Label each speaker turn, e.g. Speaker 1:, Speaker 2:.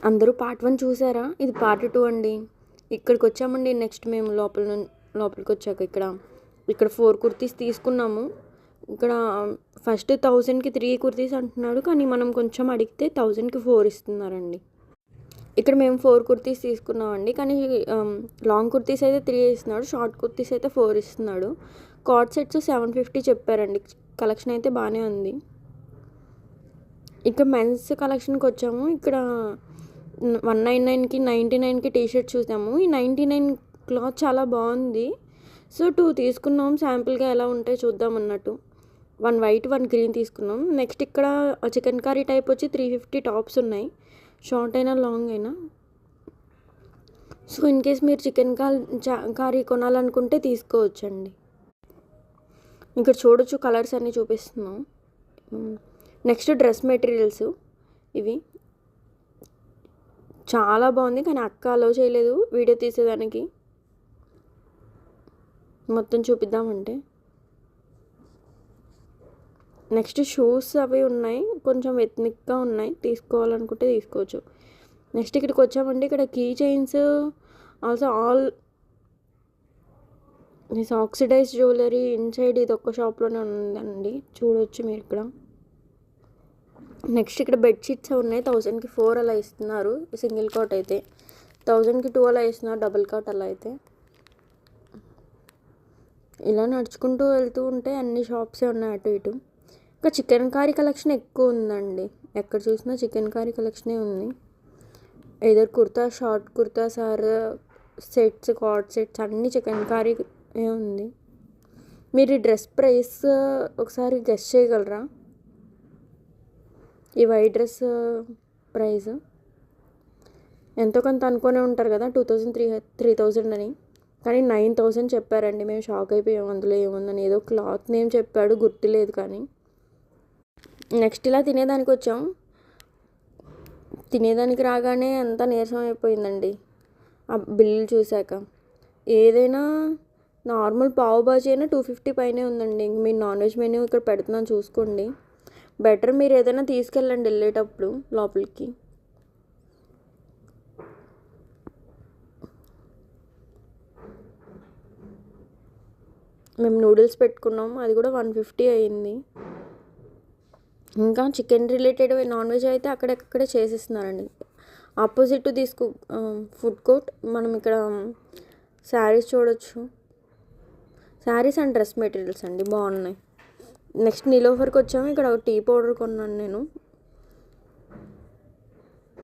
Speaker 1: అందరూ పార్ట్ 1 చూసారా? ఇది పార్ట్ 2 అండి. ఇక్కడికి వచ్చామండి. నెక్స్ట్ మేము లోపలికి వచ్చాక ఇక్కడ 4 కుర్తీస్ తీసుకున్నాము. ఇక్కడ ఫస్ట్ 1000కి 3 కుర్తీస్ అంటున్నాడు, కానీ మనం కొంచెం అడిగితే 1000కి 4 ఇస్తున్నారండి. ఇక్కడ మేము 4 కుర్తీస్ తీసుకున్నామండి, కానీ లాంగ్ కుర్తీస్ అయితే 3 ఇస్తున్నాడు, షార్ట్ కుర్తీస్ అయితే 4 ఇస్తున్నాడు. కార్డ్ సెట్స్ 750 చెప్పారండి. కలెక్షన్ అయితే బాగానే ఉంది. ఇక్కడ మెన్స్ కలెక్షన్కి వచ్చాము. ఇక్కడ 199కి 99కి టీషర్ట్ చూసాము. ఈ 99 క్లాత్ చాలా బాగుంది. సో 2 తీసుకున్నాం, శాంపుల్గా ఎలా ఉంటాయి చూద్దాం అన్నట్టు. 1 వైట్ 1 గ్రీన్ తీసుకున్నాం. నెక్స్ట్ ఇక్కడ చికెన్ కర్రీ టైప్ వచ్చి 350 టాప్స్ ఉన్నాయి, షార్ట్ అయినా లాంగ్ అయినా. సో ఇన్ కేస్ మీరు చికెన్ కర్రీ కొనాలనుకుంటే తీసుకోవచ్చండి. ఇక్కడ చూడొచ్చు, కలర్స్ అన్నీ చూపిస్తున్నాం. నెక్స్ట్ డ్రెస్ మెటీరియల్స్ ఇవి చాలా బాగుంది, కానీ అక్క అలో చేయలేదు వీడియో తీసేదానికి. మొత్తం చూపిద్దామంటే నెక్స్ట్ షూస్ అవి ఉన్నాయి, కొంచెం ఎత్నిక్గా ఉన్నాయి, తీసుకోవాలనుకుంటే తీసుకోవచ్చు. నెక్స్ట్ ఇక్కడికి వచ్చామండి. ఇక్కడ key chains, also all oxidise jewellery inside ఇది ఒక్క షాప్లోనే ఉందండి, చూడవచ్చు మీరు ఇక్కడ. నెక్స్ట్ ఇక్కడ బెడ్షీట్స్ ఉన్నాయి, 1000కి 4 అలా ఇస్తున్నారు. సింగిల్ కాట్ అయితే 1000కి 2 అలా ఇస్తున్నారు, డబుల్ కాట్ అలా అయితే. ఇలా నడుచుకుంటూ వెళ్తూ ఉంటే అన్ని షాప్సే ఉన్నాయి అటు ఇటు. ఇంకా చికెన్ కర్రీ కలెక్షన్ ఎక్కువ ఉందండి, ఎక్కడ చూసినా చికెన్ కర్రీ కలెక్షనే ఉంది. ఏదో kurta, short kurta, sir sets, card sets అన్నీ చికెన్ కర్రీ ఉంది. మీరు ఈ డ్రెస్ ప్రైస్ ఒకసారి గెస్ చేయగలరా? ఈ వైట్ డ్రెస్ ప్రైస్ ఎంతో కొంత అనుకునే ఉంటారు కదా, 3000 అని, కానీ 9000 చెప్పారండి. మేము షాక్ అయిపోయాం, అందులో ఏముందని. ఏదో క్లాత్ నేమ్ చెప్పాడు, గుర్తులేదు. కానీ నెక్స్ట్ ఇలా తినేదానికి వచ్చాం. తినేదానికి రాగానే అంతా నీరసం అయిపోయిందండి ఆ బిల్లు చూశాక. ఏదైనా నార్మల్ పావు బాజీ అయినా 250 పైనే ఉందండి. ఇంక మీరు నాన్ వెజ్ మెనూ ఇక్కడ పెడుతున్నాను చూసుకోండి. బెటర్ మీరు ఏదైనా తీసుకెళ్ళండి వెళ్ళేటప్పుడు లోపలికి. మేము నూడిల్స్ పెట్టుకున్నాం, అది కూడా 150 అయింది. ఇంకా చికెన్ రిలేటెడ్ నాన్ వెజ్ అయితే అక్కడెక్కడే చేసేస్తున్నారండి. ఆపోజిట్ ఫుడ్ కోర్ట్ మనం ఇక్కడ శారీస్ చూడొచ్చు. శారీస్ అండ్ డ్రెస్ మెటీరియల్స్ అండి బాగున్నాయి. నెక్స్ట్ నీలోఫర్కి వచ్చాము. ఇక్కడ టీ పౌడర్ కొన్నాను నేను,